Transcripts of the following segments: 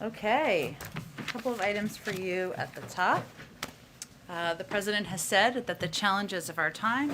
Okay, a couple of items for you at the top. The president has said that the challenge of our time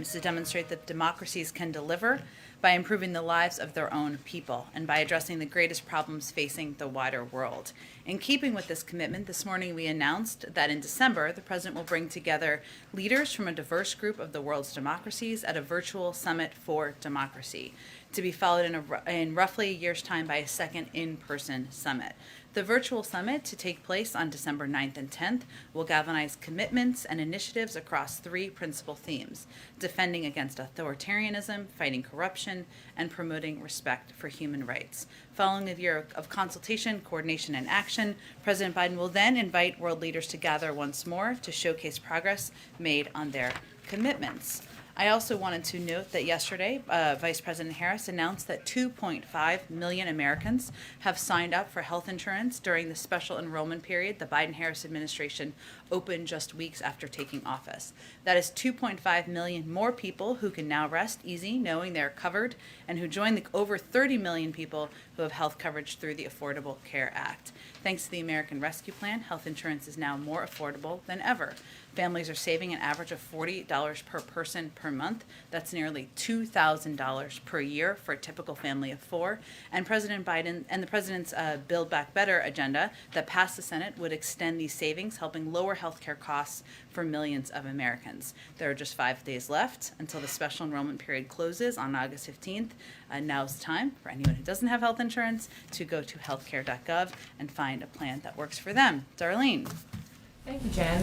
is to demonstrate that democracies can deliver by improving the lives of their own people and by addressing the greatest problems facing the wider world. In keeping with this commitment, this morning we announced that in December, the president will bring together leaders from a diverse group of the world's democracies at a virtual summit for democracy, to be followed in roughly a year's time by a second in-person summit. The virtual summit, to take place on December 9th and 10th, will galvanize commitments and initiatives across three principal themes: defending against authoritarianism, fighting corruption, and promoting respect for human rights. Following a year of consultation, coordination, and action, President Biden will then invite world leaders to gather once more to showcase progress made on their commitments. I also wanted to note that yesterday, Vice President Harris announced that 2.5 million Americans have signed up for health insurance during the special enrollment period the Biden-Harris administration opened just weeks after taking office. That is 2.5 million more people who can now rest easy knowing they're covered, and who join the over 30 million people who have health coverage through the Affordable Care Act. Thanks to the American Rescue Plan, health insurance is now more affordable than ever. Families are saving an average of $40 per person per month. That's nearly $2,000 per year for a typical family of four. And President Biden and the president's Build Back Better agenda that passed the Senate would extend these savings, helping lower healthcare costs for millions of Americans. There are just 5 days left until the special enrollment period closes on August 15th. Now's time for anyone who doesn't have health insurance to go to healthcare.gov and find a plan that works for them. Darlene. Thank you, Jen.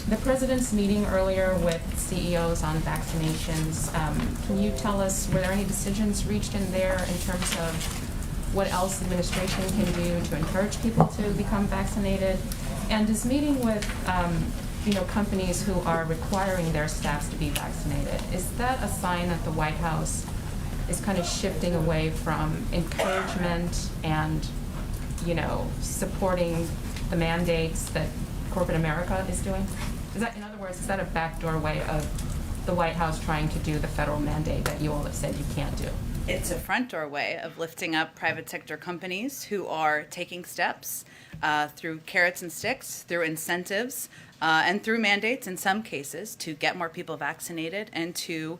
The president's meeting earlier with CEOs on vaccinations. Can you tell us, were there any decisions reached in there in terms of what else the administration can do to encourage people to become vaccinated? And is meeting with companies who are requiring their staffs to be vaccinated, is that a sign that the White House is kind of shifting away from encouragement and, supporting the mandates that corporate America is doing? Is that, in other words, is that a backdoor way of the White House trying to do the federal mandate that you all have said you can't do? It's a front door way of lifting up private sector companies who are taking steps through carrots and sticks, through incentives, and through mandates in some cases to get more people vaccinated and to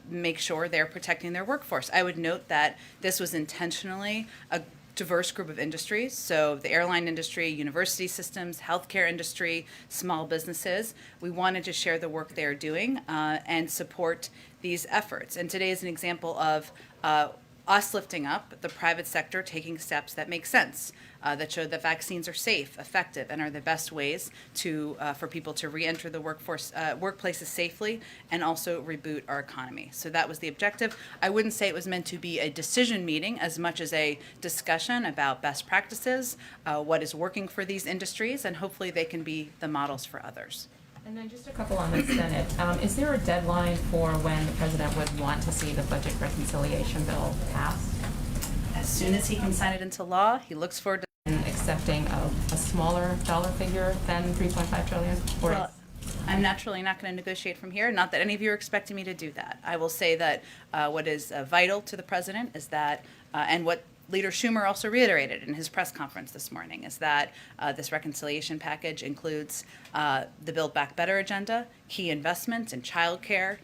make sure they're protecting their workforce. I would note that this was intentionally a diverse group of industries, so the airline industry, university systems, healthcare industry, small businesses. We wanted to share the work they're doing and support these efforts. And today is an example of us lifting up the private sector taking steps that make sense, that show that vaccines are safe, effective, and are the best ways to for people to re-enter the workplaces safely and also reboot our economy. So that was the objective. I wouldn't say it was meant to be a decision meeting as much as a discussion about best practices, what is working for these industries, and hopefully they can be the models for others. And then just a couple on the Senate. Is there a deadline for when the president would want to see the budget reconciliation bill passed? As soon as he can sign it into law, he looks forward to accepting a smaller dollar figure than $3.5 trillion? Well, I'm naturally not going to negotiate from here. Not that any of you are expecting me to do that. I will say that what is vital to the president is that, and what Leader Schumer also reiterated in his press conference this morning, is that this reconciliation package includes the Build Back Better agenda, key investments in child care,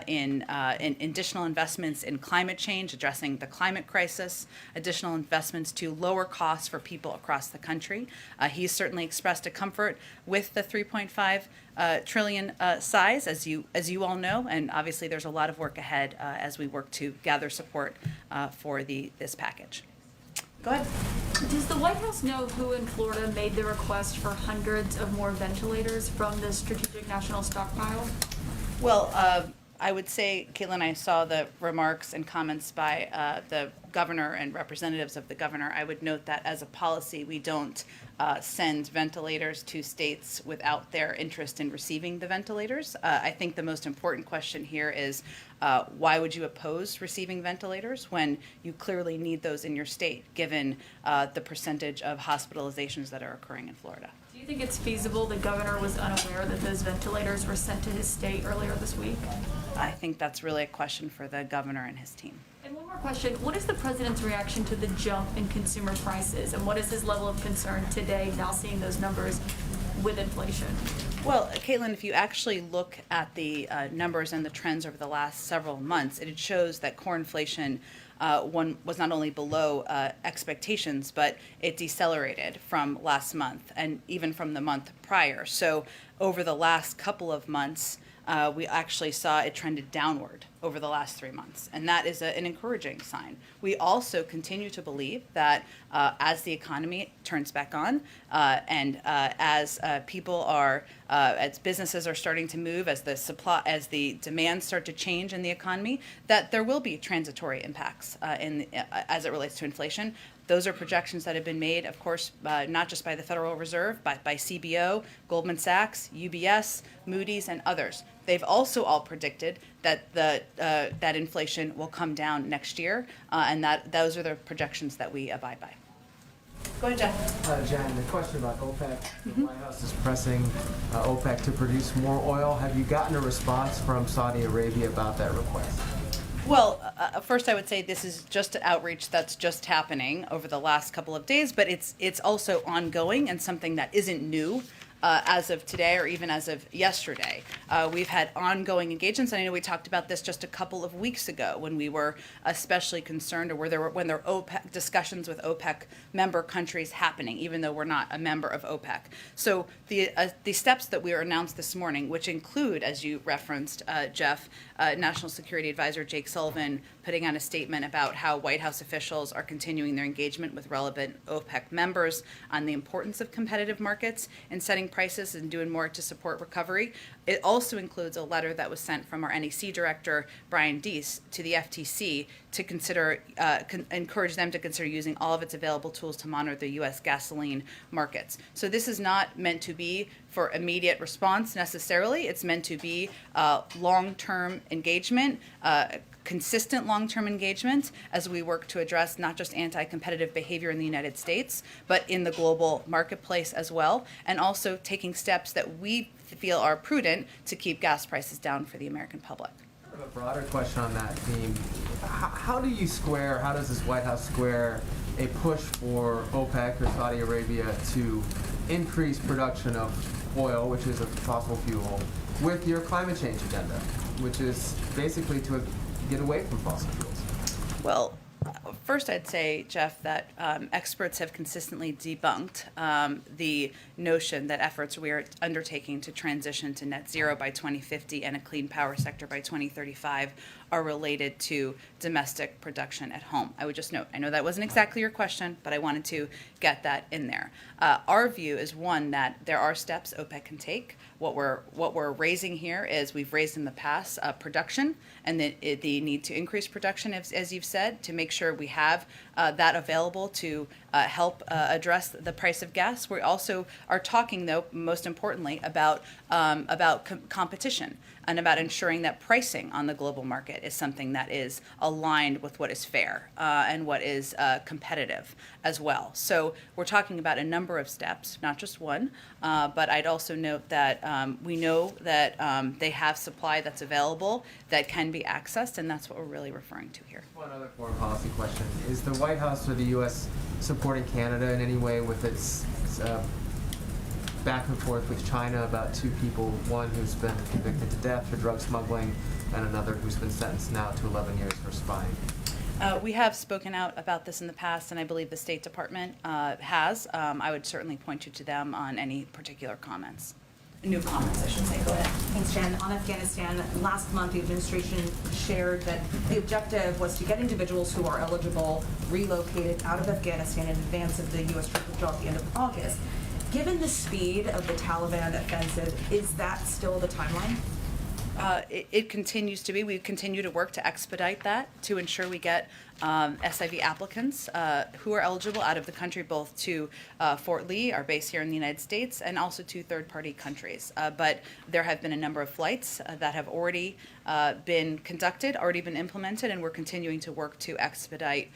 in additional investments in climate change, addressing the climate crisis, additional investments to lower costs for people across the country. He's certainly expressed a comfort with the 3.5 trillion size, as you all know, and obviously there's a lot of work ahead as we work to gather support for this package. Go ahead. Does the White House know who in Florida made the request for hundreds of more ventilators from the Strategic National Stockpile? Well, I would say, Caitlin, I saw the remarks and comments by the governor and representatives of the governor. I would note that as a policy, we don't send ventilators to states without their interest in receiving the ventilators. I think the most important question here is why would you oppose receiving ventilators when you clearly need those in your state, given the percentage of hospitalizations that are occurring in Florida? Do you think it's feasible the governor was unaware that those ventilators were sent to his state earlier this week? I think that's really a question for the governor and his team. And one more question. What is the president's reaction to the jump in consumer prices, and what is his level of concern today, now seeing those numbers with inflation? Well, Caitlin, if you actually look at the numbers and the trends over the last several months, it shows that core inflation was not only below expectations, but it decelerated from last month and even from the month prior. So over the last couple of months, we actually saw it trended downward over the last 3 months, and that is an encouraging sign. We also continue to believe that as the economy turns back on, and as as businesses are starting to move, as the demands start to change in the economy, that there will be transitory impacts as it relates to inflation. Those are projections that have been made, of course, not just by the Federal Reserve, but by CBO, Goldman Sachs, UBS, Moody's, and others. They've also all predicted that that inflation will come down next year, and those are the projections that we abide by. Go ahead, Jeff. Jen, the question about OPEC. The White House is pressing OPEC to produce more oil. Have you gotten a response from Saudi Arabia about that request? Well, first I would say this is just outreach that's just happening over the last couple of days, but it's also ongoing and something that isn't new as of today or even as of yesterday. We've had ongoing engagements, and I know we talked about this just a couple of weeks ago when we were especially concerned, or when there were OPEC discussions with OPEC member countries happening, even though we're not a member of OPEC. So the steps that we were announced this morning, which include, as you referenced, Jeff, National Security Advisor Jake Sullivan putting out a statement about how White House officials are continuing their engagement with relevant OPEC members on the importance of competitive markets and setting prices and doing more to support recovery. It also includes a letter that was sent from our NEC director, Brian Deese, to the FTC to consider, encourage them to consider using all of its available tools to monitor the U.S. gasoline markets. So this is not meant to be for immediate response necessarily. It's meant to be long-term engagement, consistent long-term engagement as we work to address not just anti-competitive behavior in the United States, but in the global marketplace as well, and also taking steps that we feel are prudent to keep gas prices down for the American public. I have a broader question on that theme. How does this White House square a push for OPEC or Saudi Arabia to increase production of oil, which is a fossil fuel, with your climate change agenda, which is basically to get away from fossil fuels? Well, first I'd say, Jeff, that experts have consistently debunked the notion that efforts we are undertaking to transition to net zero by 2050 and a clean power sector by 2035 are related to domestic production at home. I would just note, I know that wasn't exactly your question, but I wanted to get that in there. Our view is, one, that there are steps OPEC can take. What we're raising here is, we've raised in the past production and the need to increase production, as you've said, to make sure we have that available to help address the price of gas. We also are talking, though, most importantly, about competition and about ensuring that pricing on the global market is something that is aligned with what is fair and what is competitive as well. So we're talking about a number of steps, not just one, but I'd also note that we know that they have supply that's available that can be accessed, and that's what we're really referring to here. One other foreign policy question. Is the White House or the U.S. supporting Canada in any way with its back and forth with China about two people, one who's been convicted to death for drug smuggling and another who's been sentenced now to 11 years for spying. We have spoken out about this in the past, and I believe the State Department has. I would certainly point you to them on any particular comments. New comments, I should say. Go ahead. Thanks, Jen. On Afghanistan, last month the administration shared that the objective was to get individuals who are eligible relocated out of Afghanistan in advance of the U.S. troop withdrawal at the end of August. Given the speed of the Taliban offensive, is that still the timeline? It continues to be. We continue to work to expedite that to ensure we get SIV applicants who are eligible out of the country, both to Fort Lee, our base here in the United States, and also to third-party countries. But there have been a number of flights that have already been conducted, already been implemented, and we're continuing to work to expedite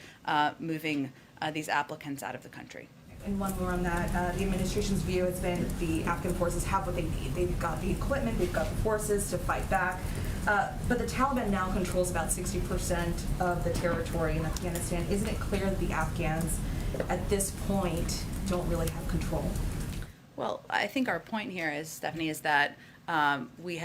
moving these applicants out of the country. And one more on that, the administration's view has been the Afghan forces have what they need. They've got the equipment, they've got the forces to fight back. But the Taliban now controls about 60% of the territory in Afghanistan. Isn't it clear that the Afghans at this point don't really have control? Well, I think our point here is, Stephanie, is that we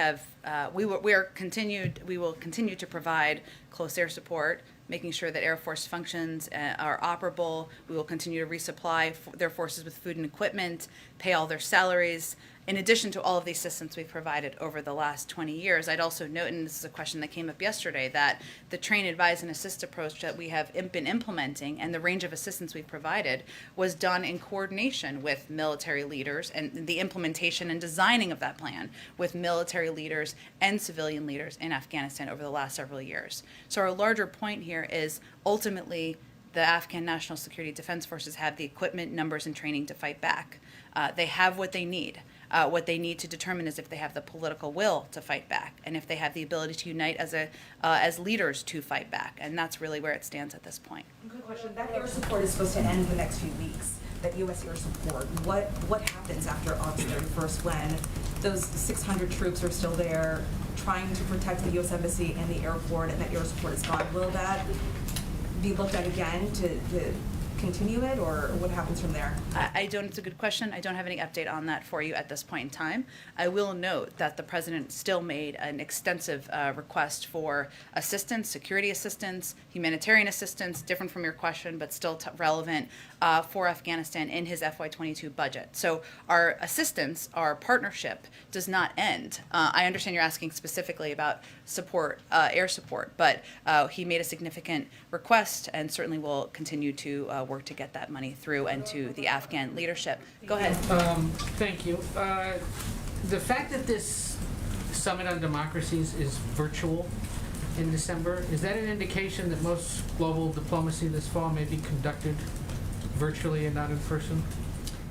will continue to provide close air support, making sure that Air Force functions are operable. We will continue to resupply their forces with food and equipment, pay all their salaries. In addition to all of the assistance we've provided over the last 20 years, I'd also note, and this is a question that came up yesterday, that the train, advise, and assist approach that we have been implementing and the range of assistance we've provided was done in coordination with military leaders, and the implementation and designing of that plan with military leaders and civilian leaders in Afghanistan over the last several years. So our larger point here is ultimately the Afghan National Security Defense Forces have the equipment, numbers, and training to fight back. They have what they need. What they need to determine is if they have the political will to fight back, and if they have the ability to unite as leaders to fight back, and that's really where it stands at this point. Good question. That air support is supposed to end the next few weeks. That U.S. air support. What happens after August 31st when those 600 troops are still there, trying to protect the U.S. Embassy and the airport, and that air support is gone? Will that be looked at again to continue it, or what happens from there? I don't, it's a good question. I don't have any update on that for you at this point in time. I will note that the president still made an extensive request for assistance, security assistance, humanitarian assistance, different from your question, but still relevant for Afghanistan in his FY22 budget. So our assistance, our partnership does not end. I understand you're asking specifically about support, air support, but he made a significant request and certainly will continue to work to get that money through and to the Afghan leadership. Go ahead. Thank you. The fact that this Summit on Democracies is virtual in December, is that an indication that most global diplomacy this fall may be conducted virtually and not in person?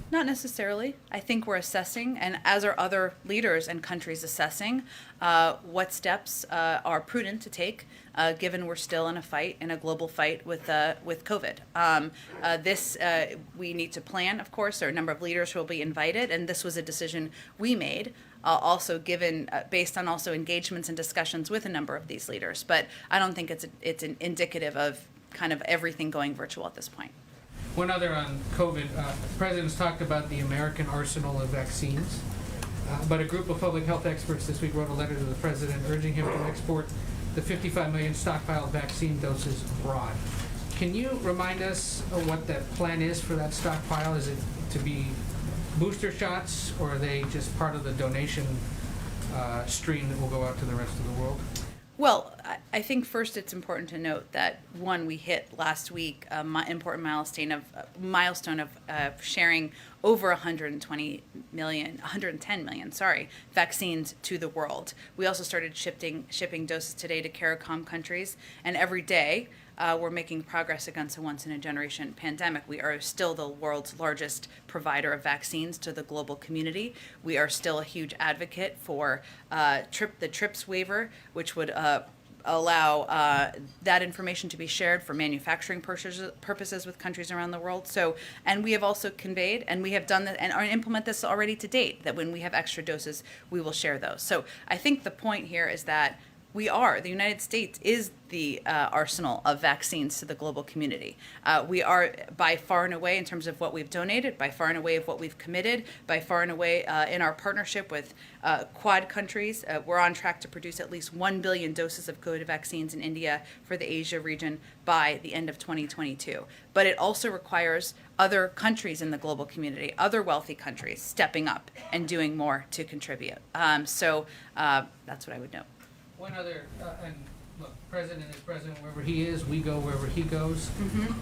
Not necessarily. I think we're assessing, and as are other leaders and countries assessing, what steps are prudent to take, given we're still in a fight, in a global fight with COVID. We need to plan, of course. There are a number of leaders who will be invited, and this was a decision we made, also given, based on also engagements and discussions with a number of these leaders. But I don't think it's an indicative of kind of everything going virtual at this point. One other on COVID. The President's talked about the American arsenal of vaccines, but a group of public health experts this week wrote a letter to the President urging him to export the 55 million stockpiled vaccine doses abroad. Can you remind us what that plan is for that stockpile? Is it to be booster shots, or are they just part of the donation stream that will go out to the rest of the world? Well, I think first it's important to note that, one, we hit last week important milestone of sharing over 110 million, vaccines to the world. We also started shipping doses today to CARICOM countries, and every day we're making progress against a once-in-a-generation pandemic. We are still the world's largest provider of vaccines to the global community. We are still a huge advocate for the TRIPS waiver, which would allow that information to be shared for manufacturing purposes with countries around the world. So, and we have also conveyed, and we have done that and implement this already to date, that when we have extra doses, we will share those. So I think the point here is that The United States is the arsenal of vaccines to the global community. We are by far and away, in terms of what we've donated, by far and away of what we've committed, by far and away in our partnership with Quad countries. We're on track to produce at least 1 billion doses of COVID vaccines in India for the Asia region by the end of 2022. But it also requires other countries in the global community, other wealthy countries, stepping up and doing more to contribute. So that's what I would note. One other, and look, president is president wherever he is, we go wherever he goes.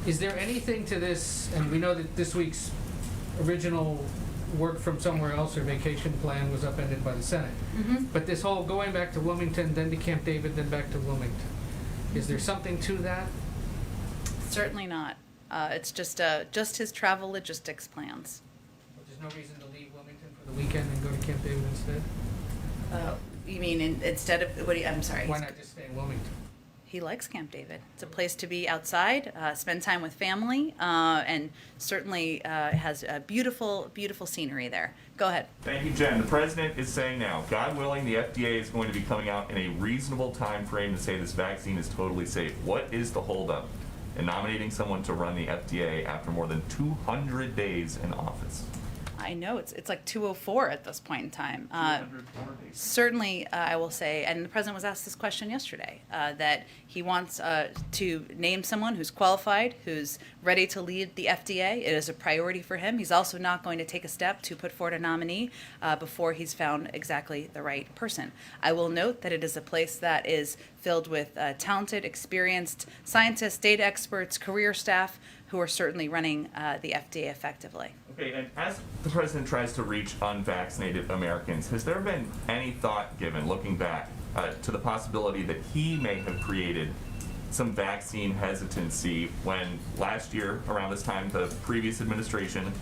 Is there anything to this, and we know that this week's original work from somewhere else or vacation plan was upended by the Senate, but this whole going back to Wilmington, then to Camp David, then back to Wilmington, is there something to that? Certainly not. It's just his travel logistics plans. But there's no reason to leave Wilmington for the weekend and go to Camp David instead? You mean instead of, I'm sorry. Why not just stay in Wilmington? He likes Camp David. It's a place to be outside, spend time with family, and certainly has a beautiful, beautiful scenery there. Go ahead. Thank you, Jen. The president is saying now, God willing, the FDA is going to be coming out in a reasonable time frame to say this vaccine is totally safe. What is the holdup in nominating someone to run the FDA after more than 200 days in office? I know it's like 2:04 at this point in time. 204 days. Certainly, I will say, and the president was asked this question yesterday, that he wants to name someone who's qualified, who's ready to lead the FDA. It is a priority for him. He's also not going to take a step to put forward a nominee before he's found exactly the right person. I will note that it is a place that is filled with talented, experienced scientists, data experts, career staff who are certainly running the FDA effectively. Okay, and as the president tries to reach unvaccinated Americans, has there been any thought given, looking back, to the possibility that he may have created some vaccine hesitancy when last year, around this time, the previous administration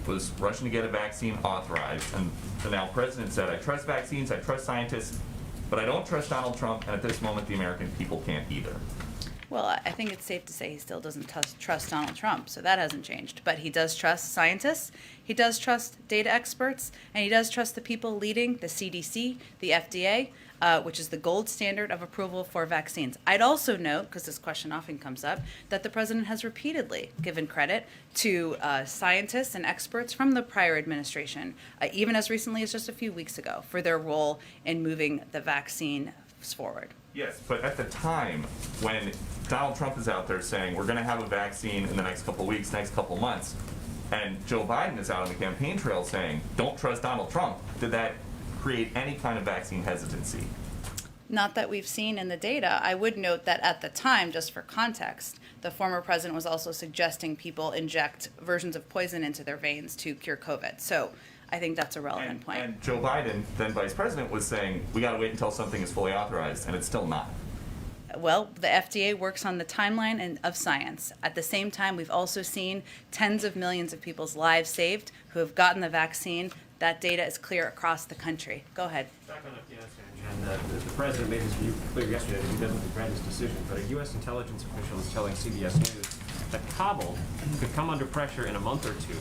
was rushing to get a vaccine authorized, and the now president said, I trust vaccines, I trust scientists, but I don't trust Donald Trump, and at this moment the American people can't either. Well, I think it's safe to say he still doesn't trust Donald Trump, so that hasn't changed. But he does trust scientists, he does trust data experts, and he does trust the people leading the CDC, the FDA, which is the gold standard of approval for vaccines. I'd also note, because this question often comes up, that the president has repeatedly given credit to scientists and experts from the prior administration, even as recently as just a few weeks ago, for their role in moving the vaccine forward. Yes, but at the time when Donald Trump is out there saying we're going to have a vaccine in the next couple weeks, next couple months, and Joe Biden is out on the campaign trail saying don't trust Donald Trump, did that create any kind of vaccine hesitancy? Not that we've seen in the data. I would note that at the time, just for context, the former president was also suggesting people inject versions of poison into their veins to cure COVID. So I think that's a relevant point. And Joe Biden, then vice president, was saying we got to wait until something is fully authorized, and it's still not. Well, the FDA works on the timeline of science. At the same time, we've also seen tens of millions of people's lives saved who have gotten the vaccine. That data is clear across the country. Go ahead. Back on Afghanistan, Jen, the president made his view clear yesterday that he doesn't regret his decision, but a U.S. intelligence official is telling CBS News that Kabul could come under pressure in a month or two,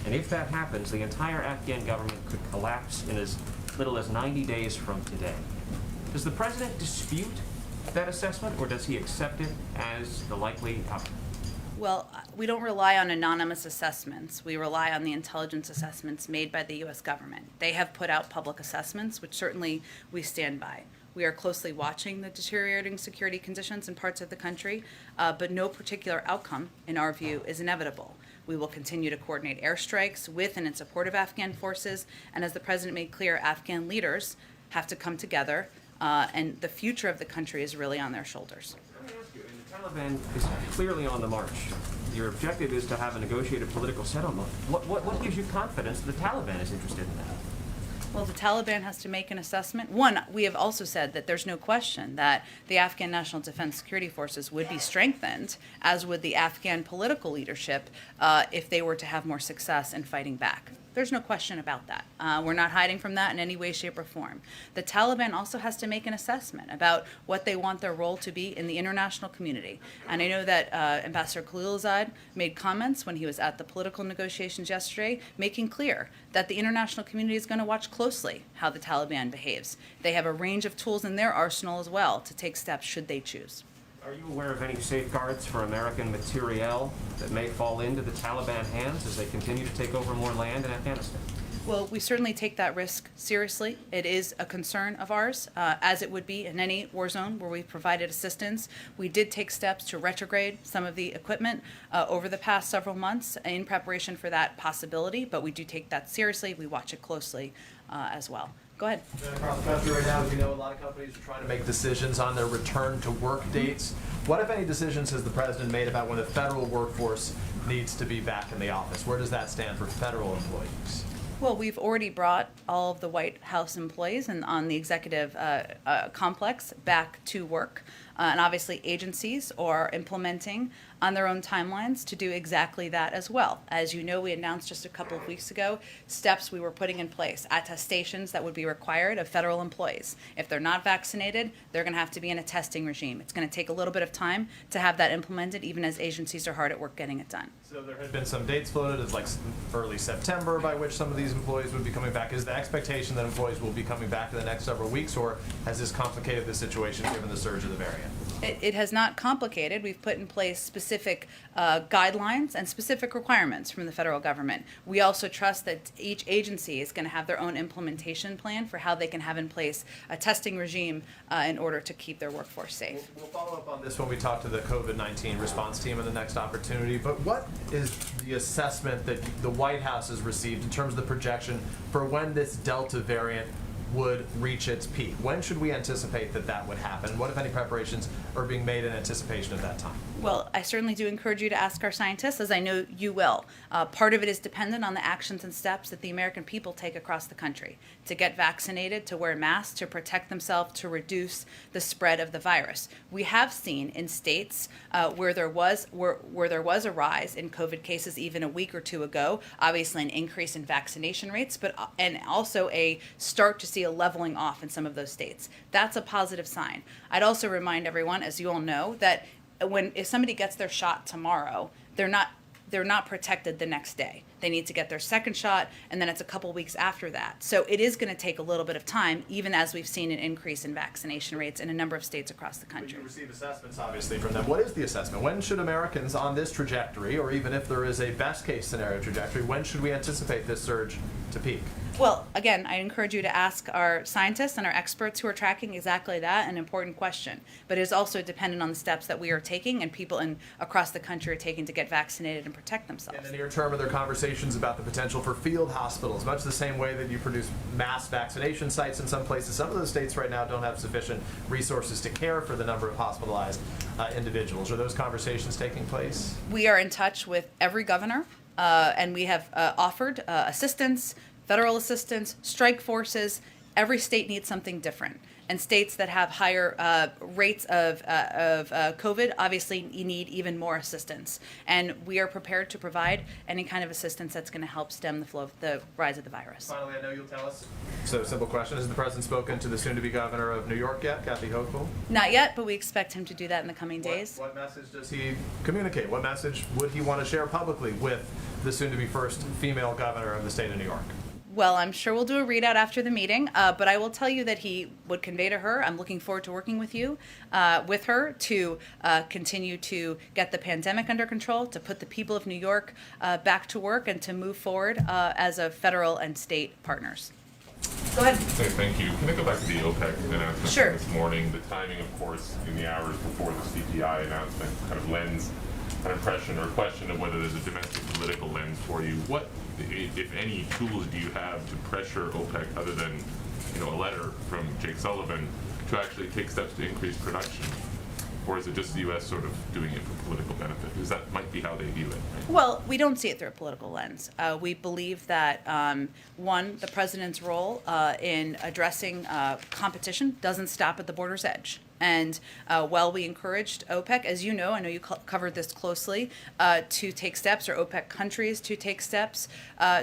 and if that happens, the entire Afghan government could collapse in as little as 90 days from today. Does the president dispute that assessment, or does he accept it as the likely outcome? Well, we don't rely on anonymous assessments. We rely on the intelligence assessments made by the U.S. government. They have put out public assessments, which certainly we stand by. We are closely watching the deteriorating security conditions in parts of the country, but no particular outcome, in our view, is inevitable. We will continue to coordinate airstrikes with and in support of Afghan forces, and as the president made clear, Afghan leaders have to come together, and the future of the country is really on their shoulders. Let me ask you, the Taliban is clearly on the march. Your objective is to have a negotiated political settlement. What gives you confidence that the Taliban is interested in that? Well, the Taliban has to make an assessment. One, we have also said that there's no question that the Afghan National Defense Security Forces would be strengthened, as would the Afghan political leadership, if they were to have more success in fighting back. There's no question about that. We're not hiding from that in any way, shape, or form. The Taliban also has to make an assessment about what they want their role to be in the international community. And I know that Ambassador Khalilzad made comments when he was at the political negotiations yesterday, making clear that the international community is going to watch closely how the Taliban behaves. They have a range of tools in their arsenal as well to take steps should they choose. Are you aware of any safeguards for American materiel that may fall into the Taliban hands as they continue to take over more land in Afghanistan? Well, we certainly take that risk seriously. It is a concern of ours, as it would be in any war zone where we've provided assistance. We did take steps to retrograde some of the equipment over the past several months in preparation for that possibility, but we do take that seriously. We watch it closely as well. Go ahead. Across the country right now, as you know, a lot of companies are trying to make decisions on their return to work dates. What, if any, decisions has the president made about when the federal workforce needs to be back in the office? Where does that stand for federal employees? Well, we've already brought all of the White House employees and on the executive complex back to work. And obviously agencies are implementing on their own timelines to do exactly that as well. As you know, we announced just a couple of weeks ago steps we were putting in place, attestations that would be required of federal employees. If they're not vaccinated, they're going to have to be in a testing regime. It's going to take a little bit of time to have that implemented, even as agencies are hard at work getting it done. So there had been some dates floated as like early September by which some of these employees would be coming back. Is the expectation that employees will be coming back in the next several weeks, or has this complicated the situation given the surge of the variant? It has not complicated. We've put in place specific guidelines and specific requirements from the federal government. We also trust that each agency is going to have their own implementation plan for how they can have in place a testing regime in order to keep their workforce safe. We'll follow up on this when we talk to the COVID-19 response team in the next opportunity, but what is the assessment that the White House has received in terms of the projection for when this Delta variant would reach its peak? When should we anticipate that that would happen? What, if any, preparations are being made in anticipation of that time? Well, I certainly do encourage you to ask our scientists, as I know you will. Part of it is dependent on the actions and steps that the American people take across the country to get vaccinated, to wear masks, to protect themselves, to reduce the spread of the virus. We have seen in states where there was a rise in COVID cases even a week or two ago, obviously an increase in vaccination rates, and also a start to see a leveling off in some of those states. That's a positive sign. I'd also remind everyone, as you all know, that if somebody gets their shot tomorrow, they're not protected the next day. They need to get their second shot, and then it's a couple weeks after that. So it is going to take a little bit of time, even as we've seen an increase in vaccination rates in a number of states across the country. But you receive assessments, obviously, from them. What is the assessment? When should Americans on this trajectory, or even if there is a best-case scenario trajectory, when should we anticipate this surge to peak? Well, again, I encourage you to ask our scientists and our experts who are tracking exactly that, an important question. But it is also dependent on the steps that we are taking and people across the country are taking to get vaccinated and protect themselves. In the near term, are there conversations about the potential for field hospitals, much the same way that you produce mass vaccination sites in some places? Some of those states right now don't have sufficient resources to care for the number of hospitalized individuals. Are those conversations taking place? We are in touch with every governor, and we have offered assistance, federal assistance, strike forces. Every state needs something different. And states that have higher rates of COVID obviously need even more assistance. And we are prepared to provide any kind of assistance that's going to help stem the flow of the rise of the virus. Finally, I know you'll tell us. So, simple question. Has the president spoken to the soon-to-be governor of New York yet, Kathy Hochul? Not yet, but we expect him to do that in the coming days. What message does he communicate? What message would he want to share publicly with the soon-to-be first female governor of the state of New York? Well, I'm sure we'll do a readout after the meeting, but I will tell you that he would convey to her, I'm looking forward to working with her to continue to get the pandemic under control, to put the people of New York back to work, and to move forward as a federal and state partners. Go ahead. Hey, thank you. Can I go back to the OPEC announcement Sure. this morning? The timing, of course, in the hours before the CPI announcement kind of lends an impression or question of whether there's a domestic political lens for you. What, if any, tools do you have to pressure OPEC other than, a letter from Jake Sullivan to actually take steps to increase production? Or is it just the U.S. sort of doing it for political benefit? Because that might be how they view it. Right? Well, we don't see it through a political lens. We believe that, one, the president's role in addressing competition doesn't stop at the border's edge. And while we encouraged OPEC, as you know, I know you covered this closely, to take steps, or OPEC countries to take steps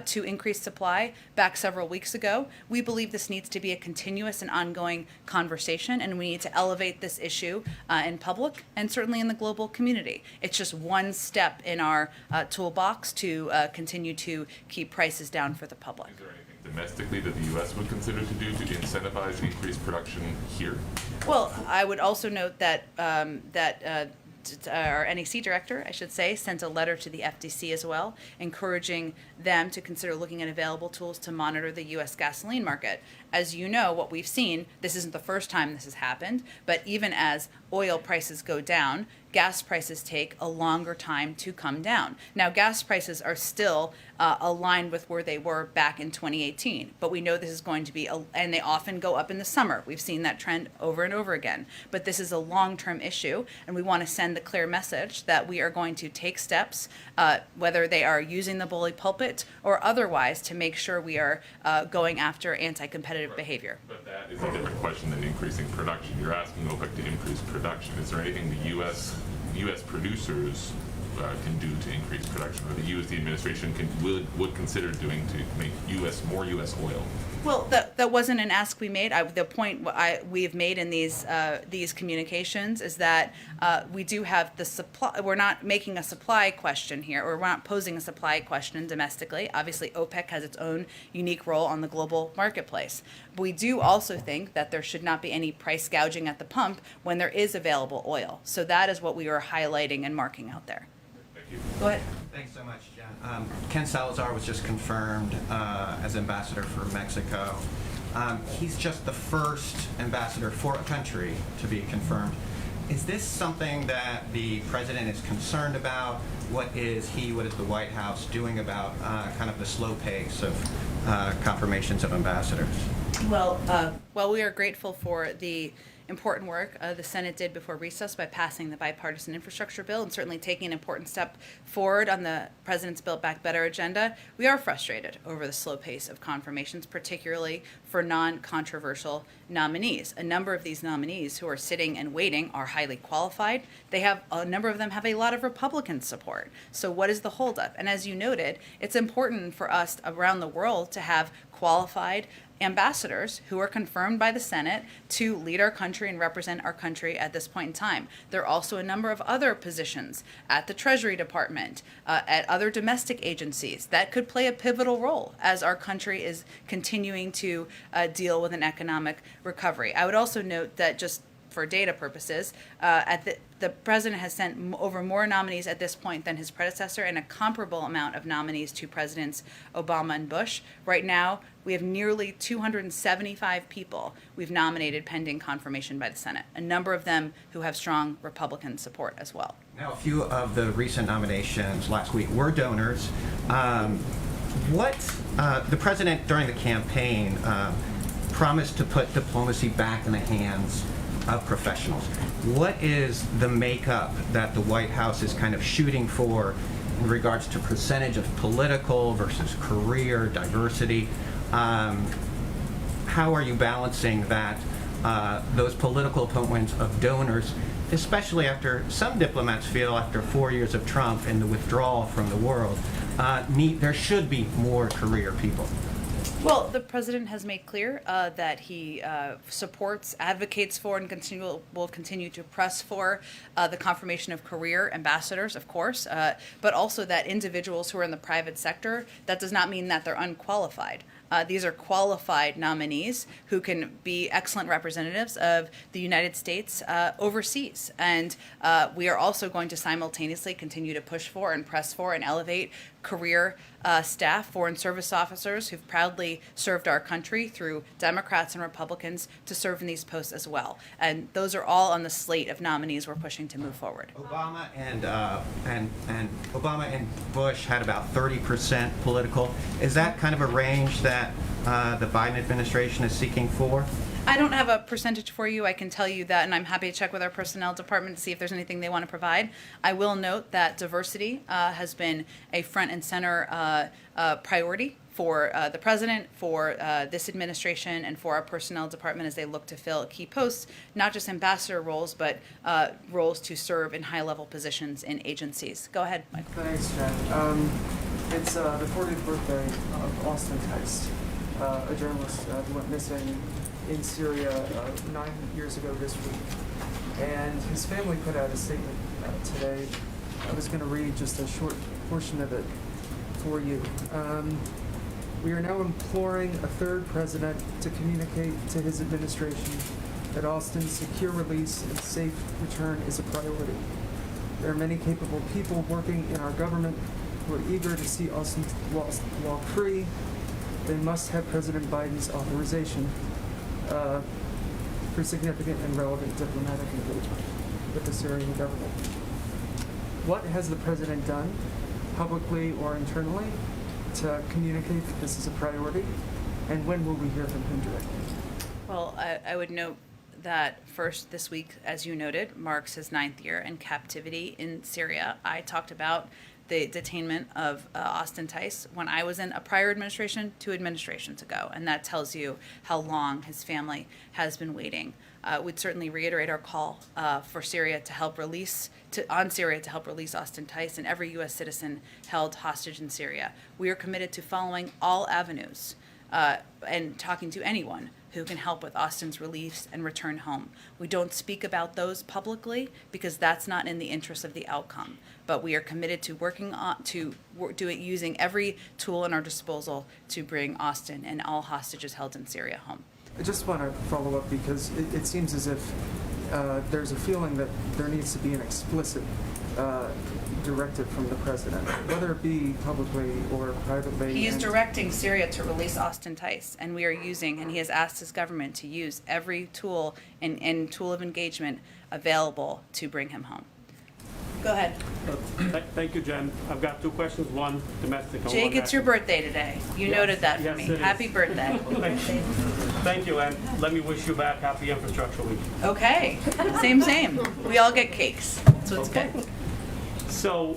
to increase supply back several weeks ago, we believe this needs to be a continuous and ongoing conversation, and we need to elevate this issue in public and certainly in the global community. It's just one step in our toolbox to continue to keep prices down for the public. Is there anything domestically that the U.S. would consider to do to incentivize increased production here? Well, I would also note that our NEC director, I should say, sent a letter to the FTC as well, encouraging them to consider looking at available tools to monitor the U.S. gasoline market. As you know, what we've seen, this isn't the first time this has happened, but even as oil prices go down, gas prices take a longer time to come down. Now, gas prices are still aligned with where they were back in 2018, but we know this is going to be, and they often go up in the summer. We've seen that trend over and over again. But this is a long-term issue, and we want to send the clear message that we are going to take steps, whether they are using the bully pulpit or otherwise, to make sure we are going after anti-competitive behavior. But that is a different question than increasing production. You're asking OPEC to increase production. Is there anything the U.S. producers can do to increase production, or the administration would consider doing to make more U.S. oil? Well, that wasn't an ask we made. The point we have made in these communications is that we do have the supply. We're not making a supply question here, or we're not posing a supply question domestically. Obviously, OPEC has its own unique role on the global marketplace. But we do also think that there should not be any price gouging at the pump when there is available oil. So that is what we are highlighting and marking out there. Thank you. Go ahead. Thanks so much, Jen. Ken Salazar was just confirmed as ambassador for Mexico. He's just the first ambassador for a country to be confirmed. Is this something that the president is concerned about? What is the White House doing about kind of the slow pace of confirmations of ambassadors? Well, we are grateful for the important work the Senate did before recess by passing the bipartisan infrastructure bill and certainly taking an important step forward on the president's Build Back Better agenda. We are frustrated over the slow pace of confirmations, particularly for non-controversial nominees. A number of these nominees who are sitting and waiting are highly qualified. A number of them have a lot of Republican support. So what is the holdup? And as you noted, it's important for us around the world to have qualified ambassadors who are confirmed by the Senate to lead our country and represent our country at this point in time. There are also a number of other positions at the Treasury Department, at other domestic agencies that could play a pivotal role as our country is continuing to deal with an economic recovery. I would also note that, just for data purposes, the president has sent over more nominees at this point than his predecessor, and a comparable amount of nominees to Presidents Obama and Bush. Right now, we have nearly 275 people we've nominated pending confirmation by the Senate, a number of them who have strong Republican support as well. Now, a few of the recent nominations last week were donors. The president, during the campaign, promised to put diplomacy back in the hands of professionals. What is the makeup that the White House is kind of shooting for in regards to percentage of political versus career diversity? How are you balancing that, those political appointments of donors, especially after some diplomats feel after 4 years of Trump and the withdrawal from the world, there should be more career people? Well, the president has made clear that he supports, advocates for, and will continue to press for the confirmation of career ambassadors, of course, but also that individuals who are in the private sector, that does not mean that they're unqualified. These are qualified nominees who can be excellent representatives of the United States overseas. And we are also going to simultaneously continue to push for and press for and elevate career staff, foreign service officers who've proudly served our country through Democrats and Republicans to serve in these posts as well. And those are all on the slate of nominees we're pushing to move forward. Obama and Bush had about 30% political. Is that kind of a range that the Biden administration is seeking for? I don't have a percentage for you. I can tell you that, and I'm happy to check with our personnel department to see if there's anything they want to provide. I will note that diversity has been a front and center priority for the president, for this administration, and for our personnel department as they look to fill key posts, not just ambassador roles, but roles to serve in high-level positions in agencies. Go ahead, Michael. Thanks, Jen. It's the 40th birthday of Austin Tice, a journalist who went missing in Syria 9 years ago this week. And his family put out a statement today. I was going to read just a short portion of it for you. We are now imploring a third president to communicate to his administration that Austin's secure release and safe return is a priority. There are many capable people working in our government who are eager to see Austin walk free. They must have President Biden's authorization for significant and relevant diplomatic engagement with the Syrian government. What has the president done, publicly or internally, to communicate that this is a priority? And when will we hear from him directly? Well, I would note that first this week, as you noted, marks his 9th year in captivity in Syria. I talked about the detainment of Austin Tice when I was in a prior administration 2 administrations ago, and that tells you how long his family has been waiting. We'd certainly reiterate our call for Syria to help release Austin Tice and every U.S. citizen held hostage in Syria. We are committed to following all avenues and talking to anyone who can help with Austin's release and return home. We don't speak about those publicly because that's not in the interest of the outcome. But we are committed to working on do it using every tool in our disposal to bring Austin and all hostages held in Syria home. I just want to follow up because it seems as if there's a feeling that there needs to be an explicit directive from the president, whether it be publicly or privately. He is directing Syria to release Austin Tice, and we are using, and he has asked his government to use every tool and tool of engagement available to bring him home. Go ahead. Thank you, Jen. I've got 2 questions, one domestic and Jake, one it's your birthday today. You noted that for yes, me. it is. Happy birthday. Thank you, and let me wish you back happy Infrastructure Week. Okay, same. We all get cakes, so it's good. So,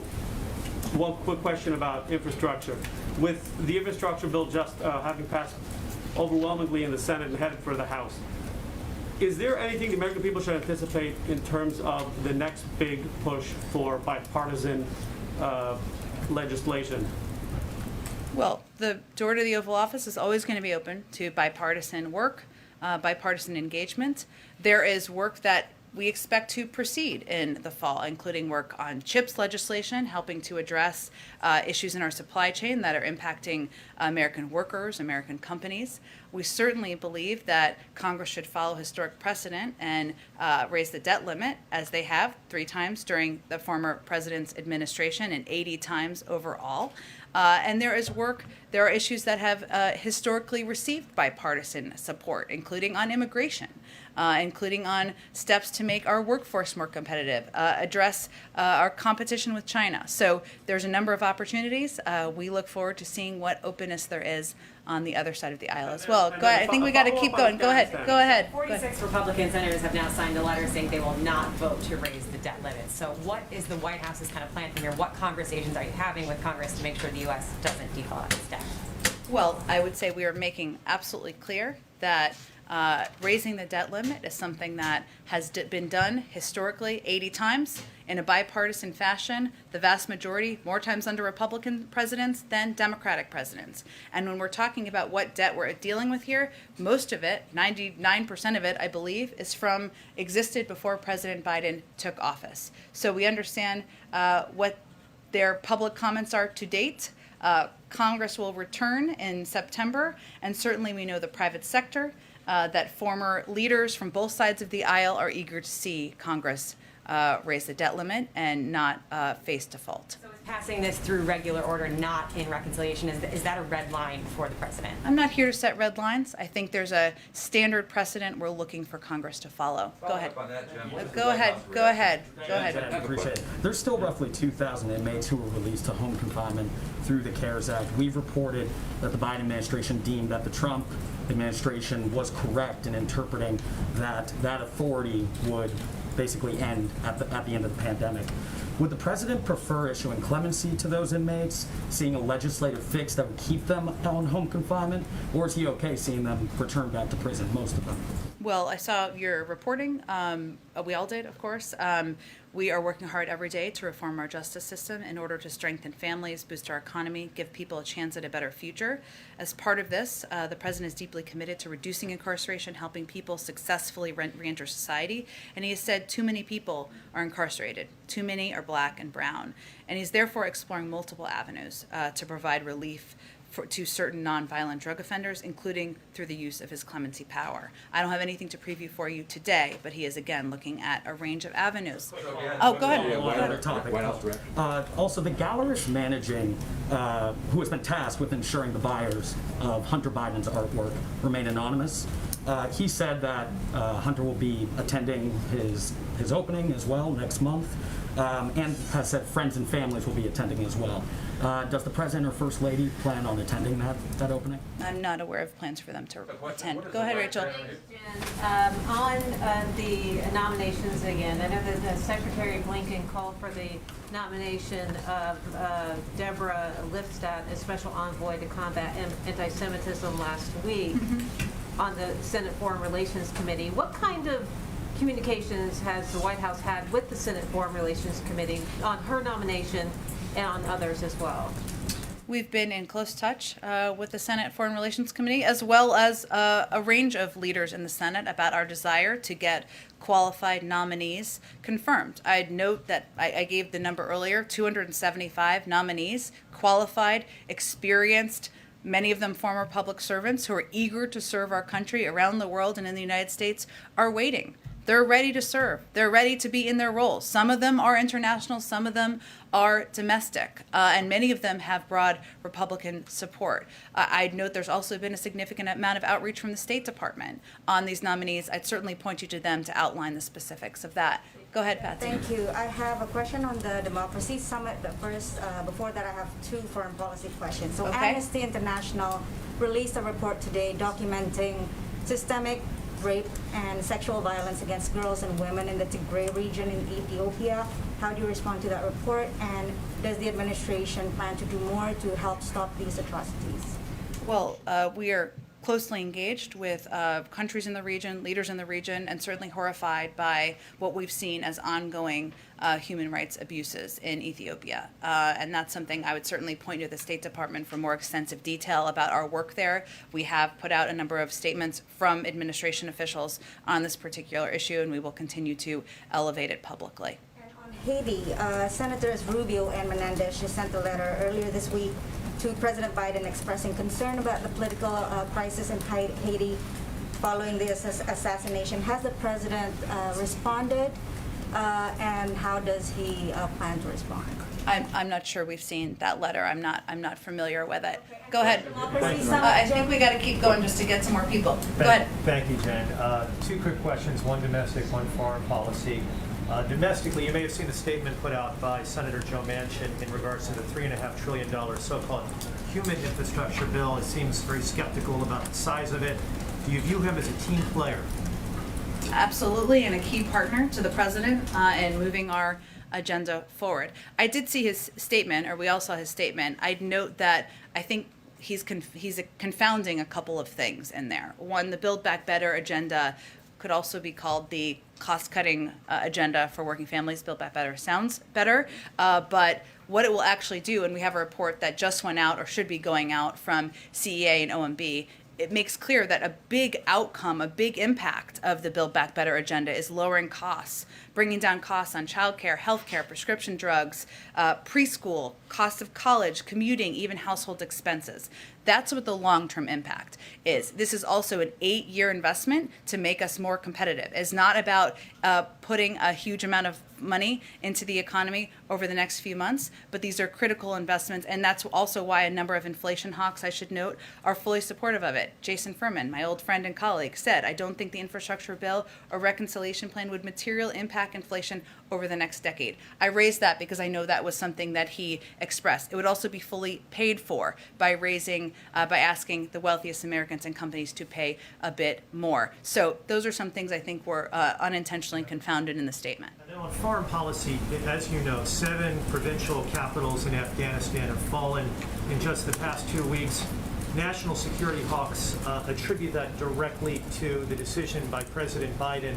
one quick question about infrastructure. With the infrastructure bill just having passed overwhelmingly in the Senate and headed for the House, is there anything the American people should anticipate in terms of the next big push for bipartisan legislation? Well, the door to the Oval Office is always going to be open to bipartisan work, bipartisan engagement. There is work that we expect to proceed in the fall, including work on CHIPS legislation, helping to address issues in our supply chain that are impacting American workers, American companies. We certainly believe that Congress should follow historic precedent and raise the debt limit, as they have 3 times during the former president's administration and 80 times overall. And there are issues that have historically received bipartisan support, including on immigration, including on steps to make our workforce more competitive, address our competition with China. So there's a number of opportunities. We look forward to seeing what openness there is on the other side of the aisle as well. Go ahead. I think we got to keep going. Go ahead. 46 Republican senators have now signed a letter saying they will not vote to raise the debt limit. So what is the White House's kind of plan from here? What conversations are you having with Congress to make sure the U.S. doesn't default on its debt? Well, I would say we are making absolutely clear that raising the debt limit is something that has been done historically 80 times in a bipartisan fashion, the vast majority, more times under Republican presidents than Democratic presidents. And when we're talking about what debt we're dealing with here, most of it, 99% of it, I believe, existed before President Biden took office. So we understand what their public comments are to date. Congress will return in September, and certainly we know the private sector, that former leaders from both sides of the aisle are eager to see Congress raise the debt limit and not face default. So is passing this through regular order, not in reconciliation, is that a red line for the president? I'm not here to set red lines. I think there's a standard precedent we're looking for Congress to follow. Go ahead. Go ahead. I appreciate it. There's still roughly 2,000 inmates who were released to home confinement through the CARES Act. We've reported that the Biden administration deemed that the Trump administration was correct in interpreting that that authority would basically end at the end of the pandemic. Would the president prefer issuing clemency to those inmates, seeing a legislative fix that would keep them on home confinement, or is he okay seeing them return back to prison, most of them? Well, I saw your reporting. We all did, of course. We are working hard every day to reform our justice system in order to strengthen families, boost our economy, give people a chance at a better future. As part of this, the president is deeply committed to reducing incarceration, helping people successfully re-enter society. And he has said too many people are incarcerated. Too many are black and brown. And he's therefore exploring multiple avenues to provide relief to certain nonviolent drug offenders, including through the use of his clemency power. I don't have anything to preview for you today, but he is again looking at a range of avenues. Oh, go ahead. One other topic. Also, the gallerist managing, who has been tasked with ensuring the buyers of Hunter Biden's artwork remain anonymous. He said that Hunter will be attending his opening as well next month, and has said friends and families will be attending as well. Does the president or first lady plan on attending that opening? I'm not aware of plans for them to attend. Go ahead, Rachel. On the nominations again, I know that Secretary Blinken called for the nomination of Deborah Lipstadt as Special Envoy to combat anti-Semitism last week on the Senate Foreign Relations Committee. What kind of communications has the White House had with the Senate Foreign Relations Committee on her nomination and on others as well? We've been in close touch with the Senate Foreign Relations Committee, as well as a range of leaders in the Senate about our desire to get qualified nominees confirmed. I'd note that I gave the number earlier, 275 nominees, qualified, experienced, many of them former public servants who are eager to serve our country around the world and in the United States, are waiting. They're ready to serve. They're ready to be in their roles. Some of them are international, some of them are domestic, and many of them have broad Republican support. I'd note there's also been a significant amount of outreach from the State Department on these nominees. I'd certainly point you to them to outline the specifics of that. Go ahead, Patsy. Thank you. I have a question on the Democracy Summit, but first, before that, I have two foreign policy questions. So Okay. Amnesty International released a report today documenting systemic rape and sexual violence against girls and women in the Tigray region in Ethiopia. How do you respond to that report? And does the administration plan to do more to help stop these atrocities? Well, we are closely engaged with countries in the region, leaders in the region, and certainly horrified by what we've seen as ongoing human rights abuses in Ethiopia. And that's something I would certainly point to the State Department for more extensive detail about our work there. We have put out a number of statements from administration officials on this particular issue, and we will continue to elevate it publicly. Haiti, Senators Rubio and Menendez sent a letter earlier this week to President Biden expressing concern about the political crisis in Haiti following the assassination. Has the president responded, and how does he plan to respond? I'm not sure we've seen that letter. I'm not familiar with it. Go ahead. Democracy I think we got to keep going just to get some more people. Go ahead. Thank you, Jen. Two quick questions, one domestic, one foreign policy. Domestically, you may have seen the statement put out by Senator Joe Manchin in regards to the $3.5 trillion so-called human infrastructure bill. It seems very skeptical about the size of it. Do you view him as a team player? Absolutely, and a key partner to the president in moving our agenda forward. I did see his statement, or we all saw his statement. I'd note that I think he's confounding a couple of things in there. One, the Build Back Better agenda could also be called the cost-cutting agenda for working families. Build Back Better sounds better, but what it will actually do, and we have a report that just went out or should be going out from CEA and OMB, it makes clear that a big outcome, a big impact of the Build Back Better agenda is lowering costs, bringing down costs on childcare, healthcare, prescription drugs, preschool, cost of college, commuting, even household expenses. That's what the long-term impact is. This is also an 8-year investment to make us more competitive. It's not about putting a huge amount of money into the economy over the next few months, but these are critical investments, and that's also why a number of inflation hawks, I should note, are fully supportive of it. Jason Furman, my old friend and colleague, said, "I don't think the infrastructure bill or reconciliation plan would materially impact attack inflation over the next decade. I raised that because I know that was something that he expressed. It would also be fully paid for by asking the wealthiest Americans and companies to pay a bit more. So those are some things I think were unintentionally confounded in the statement. And then on foreign policy, as you know, 7 provincial capitals in Afghanistan have fallen in just the past 2 weeks. National security hawks attribute that directly to the decision by President Biden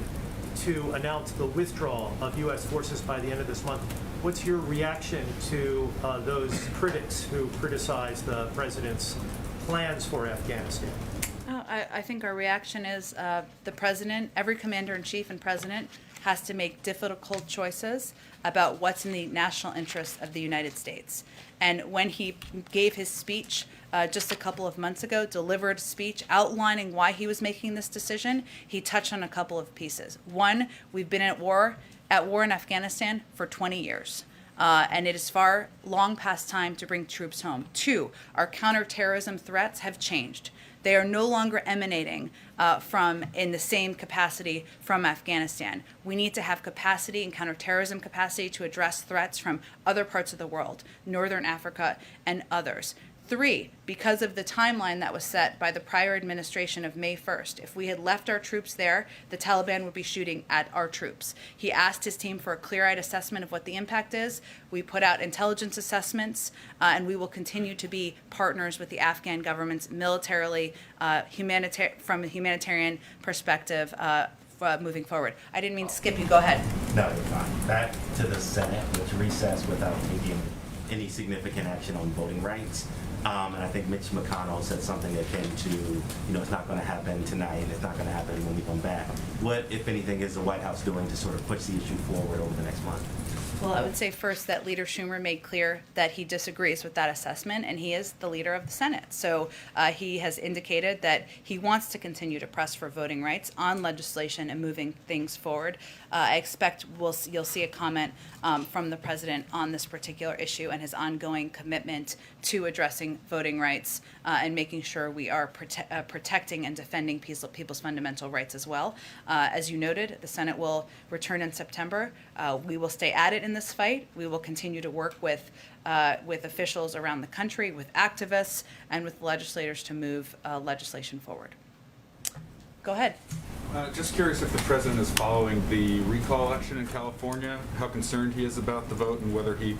to announce the withdrawal of U.S. forces by the end of this month. What's your reaction to those critics who criticize the president's plans for Afghanistan? I think our reaction is the president, every commander-in-chief and president has to make difficult choices about what's in the national interest of the United States. And when he gave his speech just a couple of months ago, delivered a speech outlining why he was making this decision, he touched on a couple of pieces. One, we've been at war in Afghanistan for 20 years. And it is long past time to bring troops home. 2, our counterterrorism threats have changed. They are no longer emanating in the same capacity from Afghanistan. We need to have capacity and counterterrorism capacity to address threats from other parts of the world, Northern Africa and others. 3, because of the timeline that was set by the prior administration of May 1st, if we had left our troops there, the Taliban would be shooting at our troops. He asked his team for a clear-eyed assessment of what the impact is. We put out intelligence assessments, and we will continue to be partners with the Afghan government's militarily, from a humanitarian perspective, moving forward. I didn't mean to skip you. Go ahead. No, you're fine. Back to the Senate, which recessed without taking any significant action on voting rights. And I think Mitch McConnell said something akin to, it's not going to happen tonight and it's not going to happen when we come back. What, if anything, is the White House doing to sort of push the issue forward over the next month? Well, I would say first that Leader Schumer made clear that he disagrees with that assessment, and he is the leader of the Senate. So he has indicated that he wants to continue to press for voting rights on legislation and moving things forward. I expect you'll see a comment from the president on this particular issue and his ongoing commitment to addressing voting rights and making sure we are protecting and defending people's fundamental rights as well. As you noted, the Senate will return in September. We will stay at it in this fight. We will continue to work with officials around the country, with activists, and with legislators to move legislation forward. Go ahead. Just curious if the president is following the recall election in California, how concerned he is about the vote, and whether he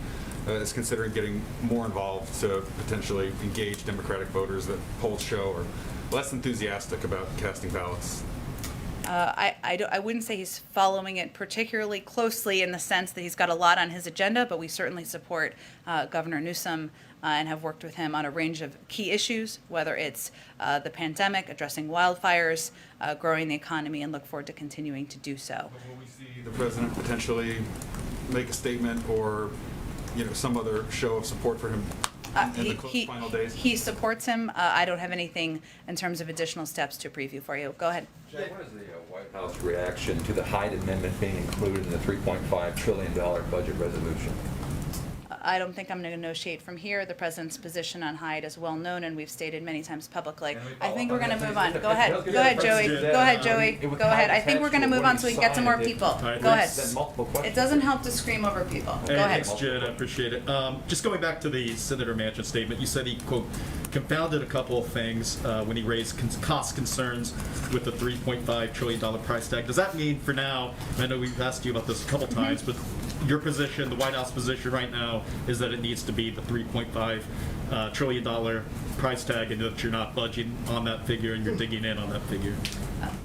is considering getting more involved to potentially engage Democratic voters that polls show are less enthusiastic about casting ballots. I wouldn't say he's following it particularly closely in the sense that he's got a lot on his agenda, but we certainly support Governor Newsom and have worked with him on a range of key issues, whether it's the pandemic, addressing wildfires, growing the economy, and look forward to continuing to do so. Will we see the president potentially make a statement or some other show of support for him in the final days? He supports him. I don't have anything in terms of additional steps to preview for you. Go ahead. Jay, what is the White House reaction to the Hyde Amendment being included in the $3.5 trillion budget resolution? I don't think I'm going to negotiate from here. The president's position on Hyde is well known, and we've stated many times publicly. I think we're going to move on. Go ahead. Go ahead, Joey. Go ahead, Joey. Go ahead. I think we're going to move on so we can get to more people. Go ahead. It doesn't help to scream over people. Go ahead. Thanks, Jed. I appreciate it. Just going back to the Senator Manchin statement, you said he, quote, confounded a couple of things when he raised cost concerns with the $3.5 trillion price tag. Does that mean for now, and I know we've asked you about this a couple times, but your position, the White House position right now, is that it needs to be the $3.5 trillion price tag and that you're not budging on that figure and you're digging in on that figure?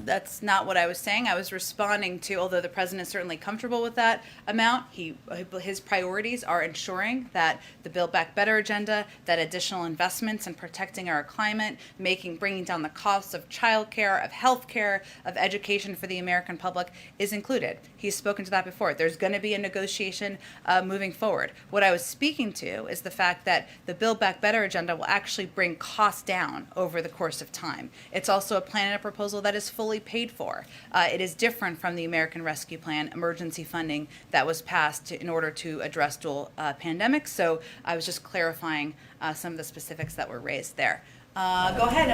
That's not what I was saying. I was responding to, although the president is certainly comfortable with that amount, his priorities are ensuring that the Build Back Better agenda, that additional investments in protecting our climate, bringing down the costs of childcare, of healthcare, of education for the American public is included. He's spoken to that before. There's going to be a negotiation moving forward. What I was speaking to is the fact that the Build Back Better agenda will actually bring costs down over the course of time. It's also a plan and a proposal that is fully paid for. It is different from the American Rescue Plan emergency funding that was passed in order to address dual pandemics. So I was just clarifying some of the specifics that were raised there. Go ahead,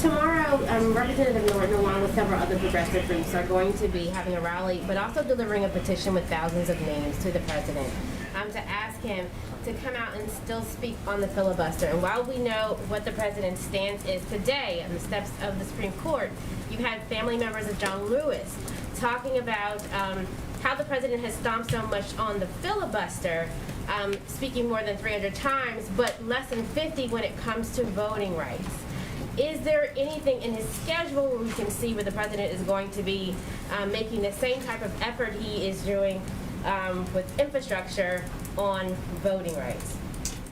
Tomorrow, Representative Norton, along with several other progressive groups, are going to be having a rally, but also delivering a petition with thousands of names to the president to ask him to come out and still speak on the filibuster. And while we know what the president's stance is today on the steps of the Supreme Court, you had family members of John Lewis talking about how the president has stomped so much on the filibuster, speaking more than 300 times, but less than 50 when it comes to voting rights. Is there anything in his schedule where we can see where the president is going to be making the same type of effort he is doing with infrastructure on voting rights?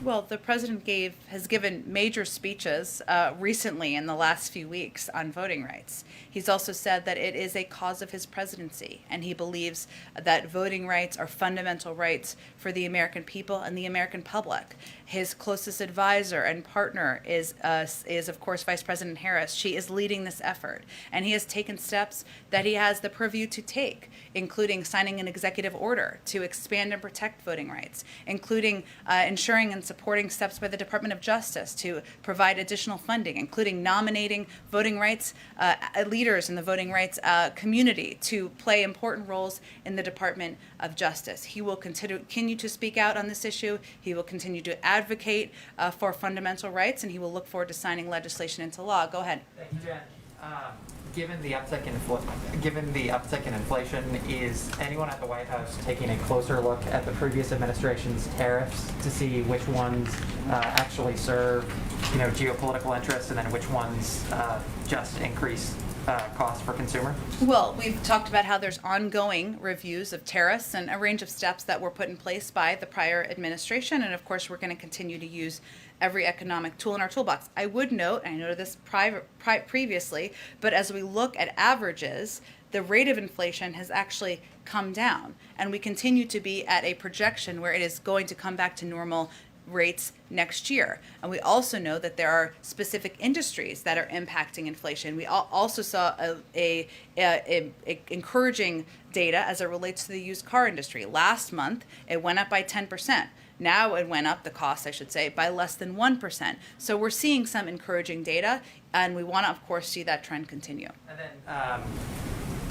Well, the president has given major speeches recently in the last few weeks on voting rights. He's also said that it is a cause of his presidency, and he believes that voting rights are fundamental rights for the American people and the American public. His closest advisor and partner is of course, Vice President Harris. She is leading this effort, and he has taken steps that he has the purview to take, including signing an executive order to expand and protect voting rights, including ensuring and supporting steps by the Department of Justice to provide additional funding, including nominating voting rights leaders in the voting rights community to play important roles in the Department of Justice. He will continue to speak out on this issue. He will continue to advocate for fundamental rights, and he will look forward to signing legislation into law. Go ahead. Thank you, Jen. Given the uptick in inflation, is anyone at the White House taking a closer look at the previous administration's tariffs to see which ones actually serve, geopolitical interests, and then which ones just increase costs for consumer? Well, we've talked about how there's ongoing reviews of tariffs and a range of steps that were put in place by the prior administration, and of course we're going to continue to use every economic tool in our toolbox. I would note, I noted this previously, but as we look at averages, the rate of inflation has actually come down, and we continue to be at a projection where it is going to come back to normal rates next year. And we also know that there are specific industries that are impacting inflation. We also saw a encouraging data as it relates to the used car industry. Last month, it went up by 10%. Now it went up, the cost, I should say, by less than 1%. So we're seeing some encouraging data, and we want to, of course, see that trend continue. And then,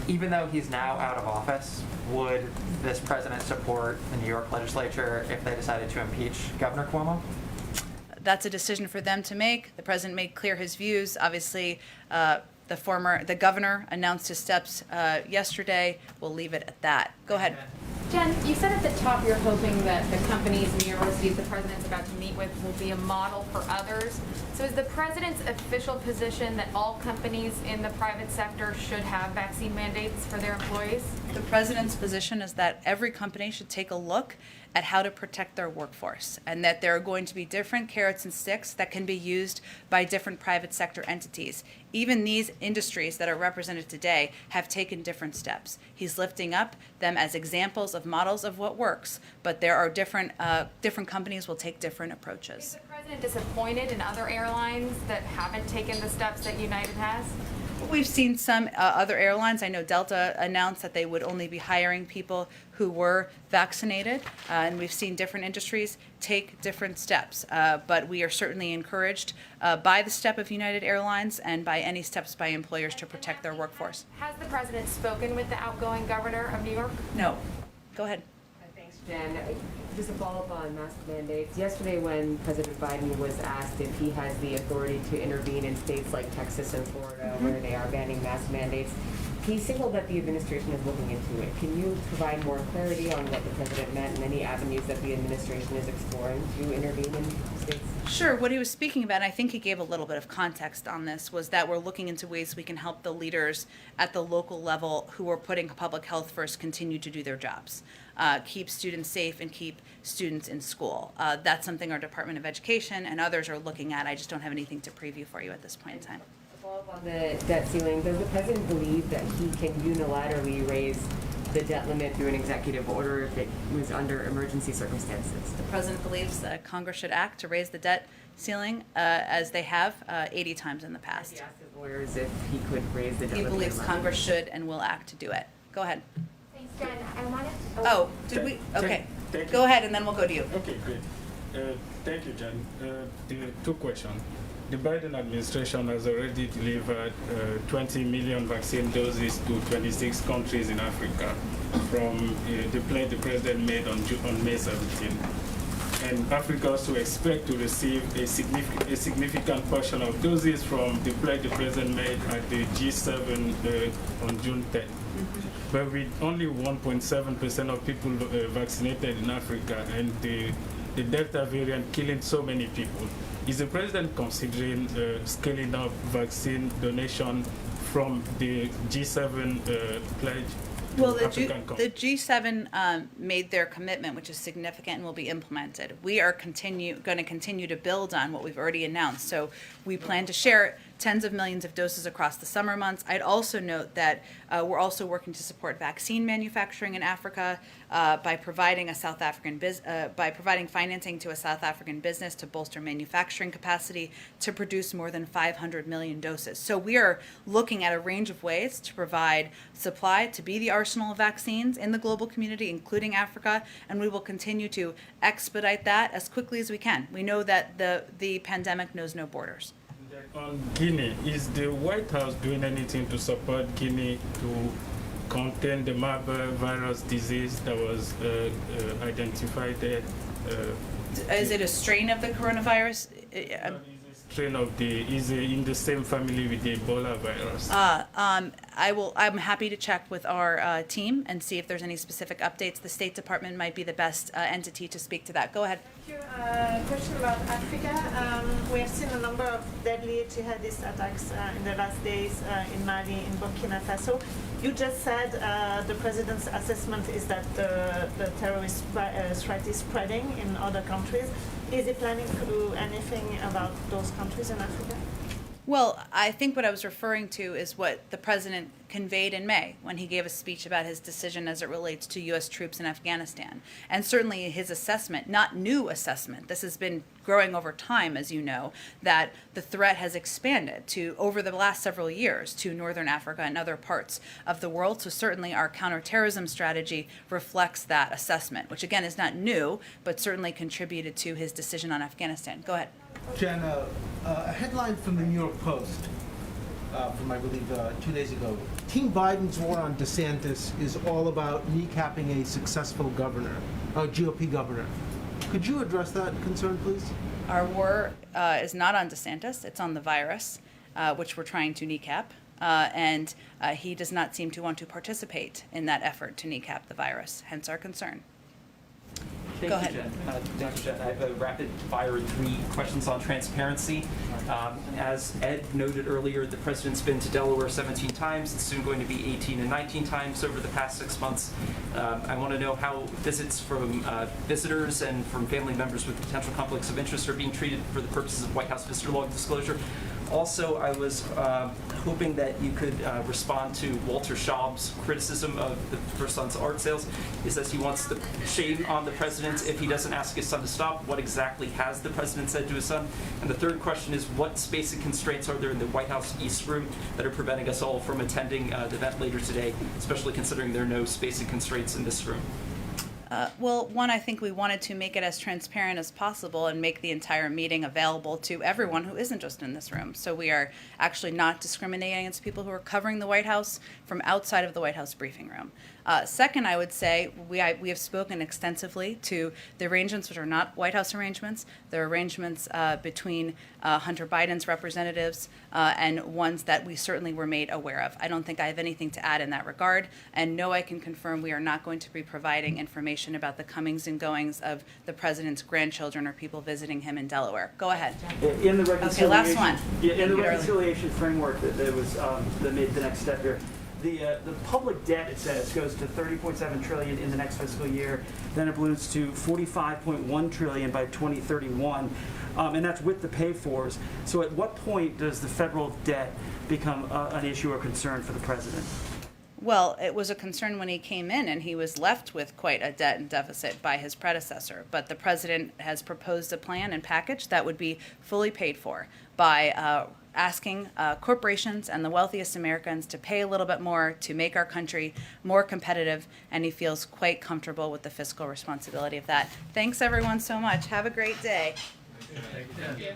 even though he's now out of office, would this president support the New York legislature if they decided to impeach Governor Cuomo? That's a decision for them to make. The president made clear his views. Obviously, the governor announced his steps yesterday. We'll leave it at that. Go ahead. Jen, you said at the top you're hoping that the companies and universities the president's about to meet with will be a model for others. So is the president's official position that all companies in the private sector should have vaccine mandates for their employees? The president's position is that every company should take a look at how to protect their workforce, and that there are going to be different carrots and sticks that can be used by different private sector entities. Even these industries that are represented today have taken different steps. He's lifting up them as examples of models of what works, but there are different companies will take different approaches. Is the president disappointed in other airlines that haven't taken the steps that United has? We've seen some other airlines. I know Delta announced that they would only be hiring people who were vaccinated, and we've seen different industries take different steps. But we are certainly encouraged by the step of United Airlines and by any steps by employers to protect their workforce. Has the president spoken with the outgoing governor of New York? No. Go ahead. Thanks, Jen. Just a follow-up on mask mandates. Yesterday when President Biden was asked if he has the authority to intervene in states like Texas and Florida where they are banning mask mandates, he signaled that the administration is looking into it. Can you provide more clarity on what the president meant and any avenues that the administration is exploring to intervene in states? Sure. What he was speaking about, and I think he gave a little bit of context on this, was that we're looking into ways we can help the leaders at the local level who are putting public health first continue to do their jobs. Keep students safe and keep students in school. That's something our Department of Education and others are looking at. I just don't have anything to preview for you at this point in time. A follow-up on the debt ceiling. Does the president believe that he can unilaterally raise the debt limit through an executive order if it was under emergency circumstances? The president believes that Congress should act to raise the debt ceiling as they have 80 times in the past. He asked his lawyers if he could raise the debt He limit. believes Congress should and will act to do it. Go ahead. Thanks, Jen. I wanted Oh, did we? Okay. Go ahead, and then we'll go to you. Okay, great. Thank you, Jen. The two questions. The Biden administration has already delivered 20 million vaccine doses to 26 countries in Africa from the pledge the president made on May 17. And Africa also expect to receive a significant portion of doses from the pledge the president made at the G7 on June 10. But with only 1.7% of people vaccinated in Africa and the Delta variant killing so many people, is the president considering scaling up vaccine donation from the G7 pledge? Well, the African countries? G7 made their commitment, which is significant and will be implemented. We are going to continue to build on what we've already announced. So we plan to share tens of millions of doses across the summer months. I'd also note that we're also working to support vaccine manufacturing in Africa by providing financing to a South African business to bolster manufacturing capacity to produce more than 500 million doses. So we are looking at a range of ways to provide supply to be the arsenal of vaccines in the global community, including Africa, and we will continue to expedite that as quickly as we can. We know that the pandemic knows no borders. On Guinea, is the White House doing anything to support Guinea to contain the Marburg virus disease that was identified there? Is it a strain of the coronavirus? Strain of is in the same family with the Ebola virus? I'm happy to check with our team and see if there's any specific updates. The State Department might be the best entity to speak to that. Go ahead. Thank you. Question about Africa. We have seen a number of deadly jihadist attacks in the last days in Mali, in Burkina Faso. You just said the president's assessment is that the terrorist threat is spreading in other countries. Is he planning to do anything about those countries in Africa? Well, I think what I was referring to is what the president conveyed in May when he gave a speech about his decision as it relates to U.S. troops in Afghanistan. And certainly his assessment, not new assessment, this has been growing over time, as you know, that the threat has expanded to, over the last several years, to northern Africa and other parts of the world. So certainly our counterterrorism strategy reflects that assessment, which again is not new, but certainly contributed to his decision on Afghanistan. Go ahead. Jen, a headline from the New York Post from, I believe, 2 days ago. Team Biden's war on DeSantis is all about kneecapping a successful governor, a GOP governor. Could you address that concern, please? Our war is not on DeSantis. It's on the virus, which we're trying to kneecap. And he does not seem to want to participate in that effort to kneecap the virus, hence our concern. Thank Go you, ahead. Jen. Dr. Jen, I have a rapid fire 3 questions on transparency. As Ed noted earlier, the president's been to Delaware 17 times. It's soon going to be 18 and 19 times over the past 6 months. I want to know how visits from visitors and from family members with potential conflicts of interest are being treated for the purposes of White House visitor log disclosure. Also, I was hoping that you could respond to Walter Schaub's criticism of the first son's art sales. He says he wants the shame on the president if he doesn't ask his son to stop. What exactly has the president said to his son? And the third question is, what spacing constraints are there in the White House East Room that are preventing us all from attending the event later today, especially considering there are no spacing constraints in this room? Well, one, I think we wanted to make it as transparent as possible and make the entire meeting available to everyone who isn't just in this room. So we are actually not discriminating against people who are covering the White House from outside of the White House briefing room. Second, I would say we have spoken extensively to the arrangements which are not White House arrangements. They're arrangements between Hunter Biden's representatives and ones that we certainly were made aware of. I don't think I have anything to add in that regard. And no, I can confirm we are not going to be providing information about the comings and goings of the president's grandchildren or people visiting him in Delaware. Go ahead. In the reconciliation, okay, last one. Yeah, in the reconciliation framework that was that made the next step here. The public debt, it says, goes to $30.7 trillion in the next fiscal year. Then it balloons to $45.1 trillion by 2031, and that's with the pay-fors. So at what point does the federal debt become an issue or concern for the president? Well, it was a concern when he came in, and he was left with quite a debt and deficit by his predecessor. But the president has proposed a plan and package that would be fully paid for by asking corporations and the wealthiest Americans to pay a little bit more to make our country more competitive, and he feels quite comfortable with the fiscal responsibility of that. Thanks everyone so much. Have a great day. Thank you.